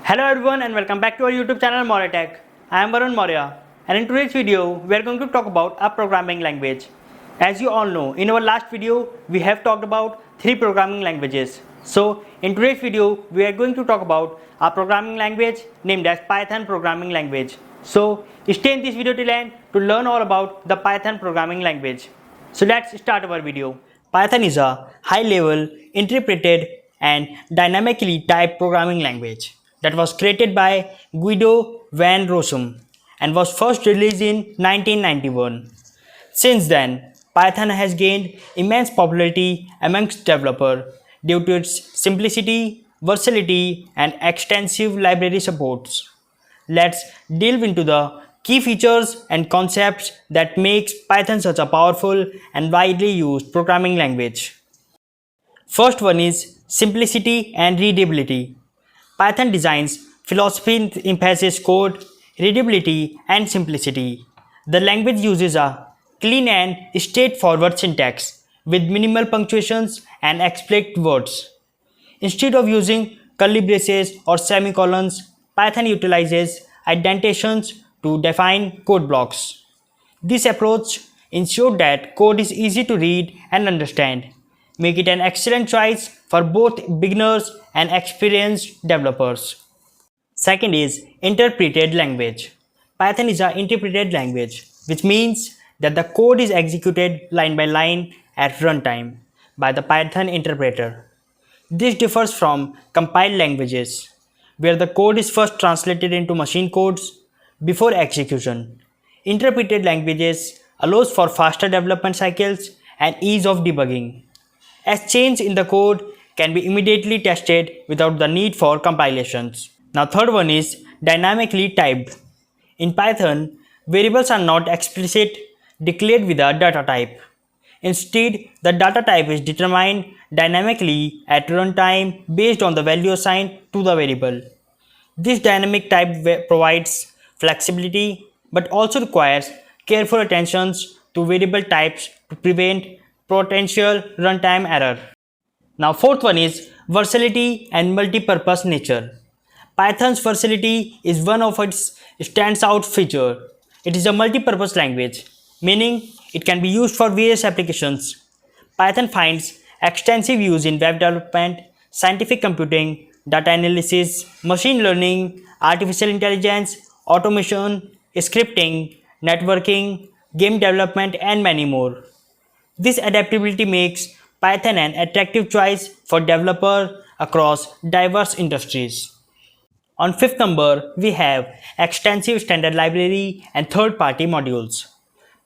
Hello everyone and welcome back to our YouTube channel Maurya Tech. I am Varun Maurya and in today's video we are going to talk about a programming language. As you all know, in our last video we have talked about 3 programming languages. So in today's video we are going to talk about a programming language named as Python programming language. So stay in this video till end to learn all about the Python programming language. So let's start our video. Python is a high-level, interpreted and dynamically typed programming language that was created by Guido van Rossum and was first released in 1991. Since then, Python has gained immense popularity amongst developers due to its simplicity, versatility, and extensive library supports. Let's delve into the key features and concepts that makes Python such a powerful and widely used programming language. First one is simplicity and readability. Python designs philosophy emphasizes code, readability, and simplicity. The language uses a clean and straightforward syntax with minimal punctuations and explicit words. Instead of using curly braces or semicolons, Python utilizes indentations to define code blocks. This approach ensures that code is easy to read and understand, make it an excellent choice for both beginners and experienced developers. Second is interpreted language. Python is an interpreted language, which means that the code is executed line by line at runtime by the Python interpreter. This differs from compiled languages, where the code is first translated into machine codes before execution. Interpreted languages allows for faster development cycles and ease of debugging, as change in the code can be immediately tested without the need for compilations. Now third one is dynamically typed. In Python, variables are not explicitly declared with a data type. Instead, the data type is determined dynamically at runtime based on the value assigned to the variable. This dynamic type provides flexibility but also requires careful attention to variable types to prevent potential runtime error. Now fourth one is versatility and multi-purpose nature. Python's versatility is one of its standout feature. It is a multi-purpose language, meaning it can be used for various applications. Python finds extensive use in web development, scientific computing, data analysis, machine learning, artificial intelligence, automation, scripting, networking, game development, and many more. This adaptability makes Python an attractive choice for developers across diverse industries. On fifth number, we have extensive standard library and third-party modules.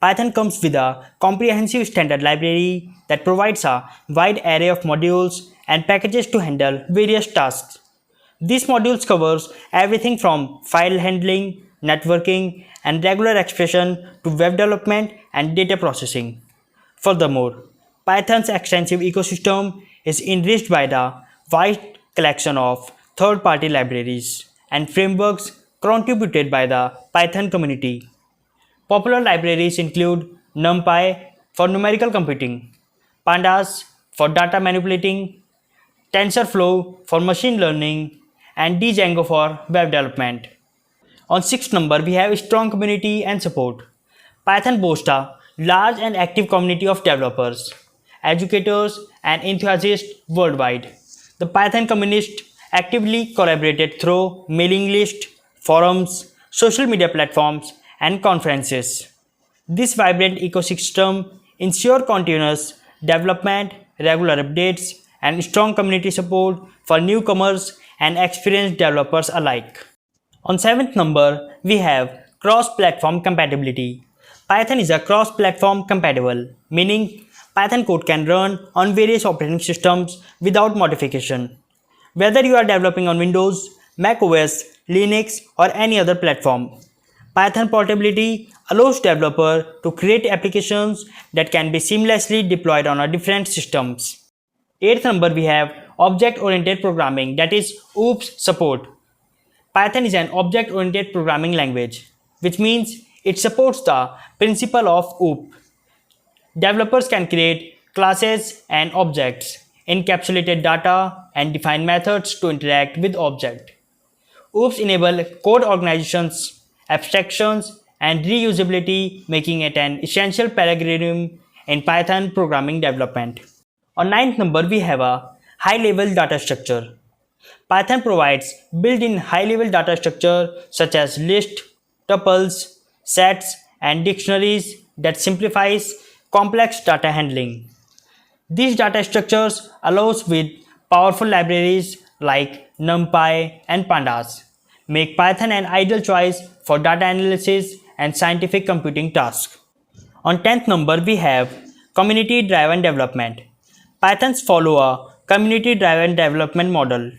Python comes with a comprehensive standard library that provides a wide array of modules and packages to handle various tasks. These modules covers everything from file handling, networking, and regular expression to web development and data processing. Furthermore, Python's extensive ecosystem is enriched by the wide collection of third-party libraries and frameworks contributed by the Python community. Popular libraries include NumPy for numerical computing, Pandas for data manipulating, TensorFlow for machine learning, and Django for web development. On sixth number, we have strong community and support. Python boasts a large and active community of developers, educators, and enthusiasts worldwide. The Python community actively collaborated through mailing lists, forums, social media platforms, and conferences. This vibrant ecosystem ensures continuous development, regular updates, and strong community support for newcomers and experienced developers alike. On seventh number, we have cross-platform compatibility. Python is a cross-platform compatible, meaning Python code can run on various operating systems without modification. Whether you are developing on Windows, Mac OS, Linux, or any other platform, Python portability allows developers to create applications that can be seamlessly deployed on different systems. Eighth number, we have object-oriented programming, that is OOPS support. Python is an object-oriented programming language, which means it supports the principle of OOP. Developers can create classes and objects, encapsulated data, and define methods to interact with objects. OOPs enable code organizations, abstractions, and reusability, making it an essential paradigm in Python programming development. On ninth number, we have a high-level data structure. Python provides built-in high-level data structure such as lists, tuples, sets, and dictionaries that simplifies complex data handling. These data structures allows with powerful libraries like NumPy and Pandas make Python an ideal choice for data analysis and scientific computing tasks. On 10th number we have community driven development. Pythons follow a community driven development model.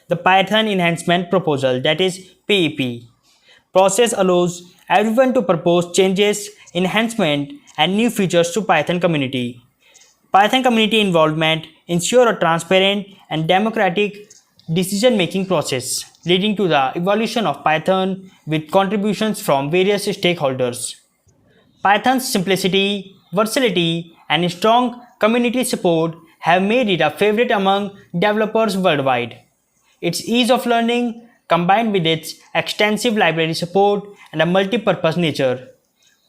The Python enhancement proposal, that is PEP process, allows everyone to propose changes, enhancement, and new features to Python community. Python community involvement ensure a transparent and democratic decision-making process, leading to the evolution of Python with contributions from various stakeholders. Python's simplicity, versatility, and strong community support have made it a favorite among developers worldwide. Its ease of learning, combined with its extensive library support and a multi-purpose nature,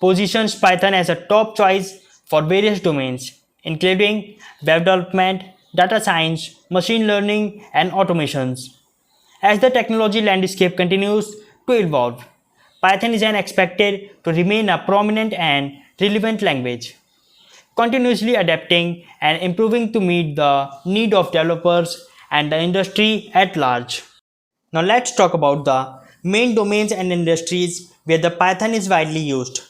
positions Python as a top choice for various domains, including web development, data science, machine learning, and automations. As the technology landscape continues to evolve, Python is expected to remain a prominent and relevant language, continuously adapting and improving to meet the need of developers and the industry at large. Now let's talk about the main domains and industries where the Python is widely used.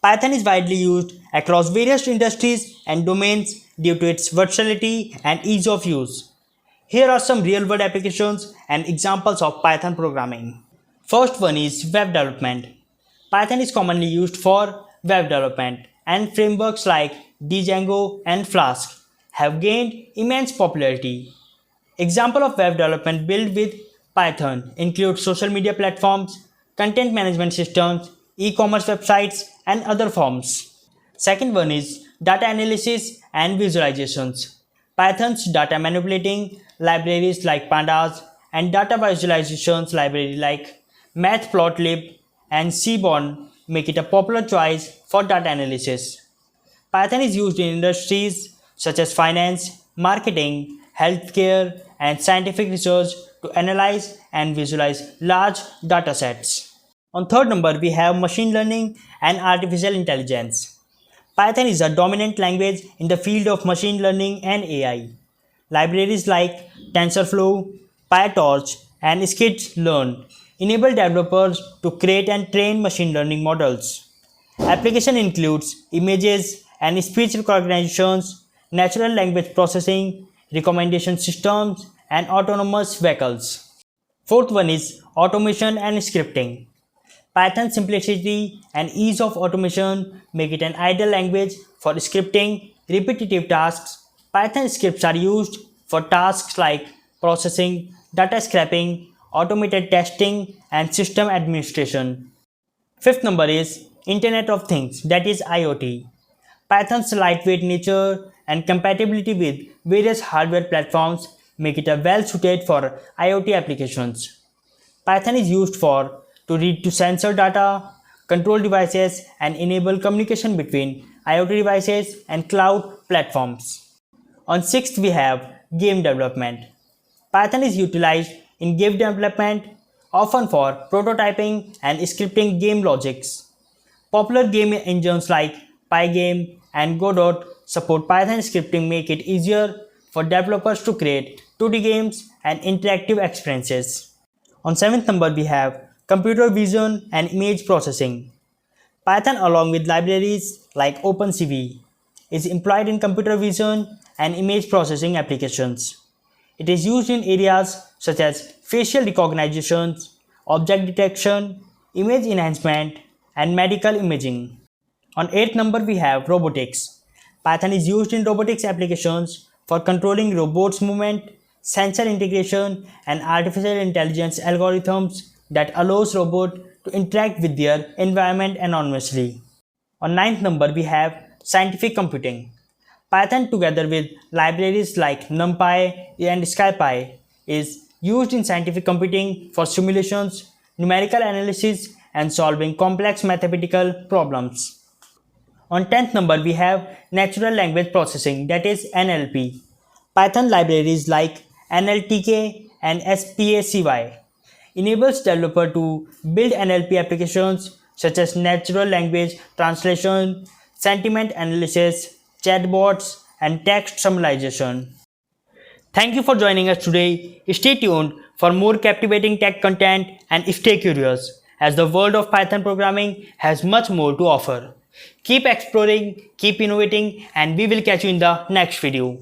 Python is widely used across various industries and domains due to its versatility and ease of use. Here are some real-world applications and examples of Python programming. First one is web development. Python is commonly used for web development, and frameworks like Django and Flask have gained immense popularity. Example of web development built with Python include social media platforms, content management systems, e-commerce websites, and other forms. Second one is data analysis and visualizations. Python's data manipulating libraries like Pandas and data visualizations library like Matplotlib and Seaborn make it a popular choice for data analysis. Python is used in industries such as finance, marketing, healthcare, and scientific research to analyze and visualize large data sets. On third number, we have machine learning and artificial intelligence. Python is a dominant language in the field of machine learning and AI. Libraries like TensorFlow, PyTorch, and Scikit-learn enable developers to create and train machine learning models. Application includes images and speech recognitions, natural language processing, recommendation systems, and autonomous vehicles. Fourth one is automation and scripting. Python's simplicity and ease of automation make it an ideal language for scripting repetitive tasks. Python scripts are used for tasks like processing, data scraping, automated testing, and system administration. Fifth number is Internet of Things, that is IoT. Python's lightweight nature and compatibility with various hardware platforms make it a well suited for IoT applications. Python is used for to read to sensor data, control devices, and enable communication between IoT devices and cloud platforms. On sixth, we have game development. Python is utilized in game development, often for prototyping and scripting game logics. Popular game engines like Pygame and Godot support Python scripting, make it easier for developers to create 2D games and interactive experiences. On 7th number, we have computer vision and image processing. Python, along with libraries like OpenCV, is employed in computer vision and image processing applications. It is used in areas such as facial recognition, object detection, image enhancement, and medical imaging. On 8th number, we have robotics. Python is used in robotics applications for controlling robots' movement, sensor integration, and artificial intelligence algorithms that allows robots to interact with their environment anonymously. On 9th number, we have scientific computing. Python, together with libraries like NumPy and SciPy, is used in scientific computing for simulations, numerical analysis, and solving complex mathematical problems. On 10th number, we have natural language processing, that is NLP. Python libraries like NLTK and SPACY enables developer to build NLP applications such as natural language translation, sentiment analysis, chatbots, and text summarization. Thank you for joining us today. Stay tuned for more captivating tech content and stay curious as the world of Python programming has much more to offer. Keep exploring, keep innovating, and we will catch you in the next video.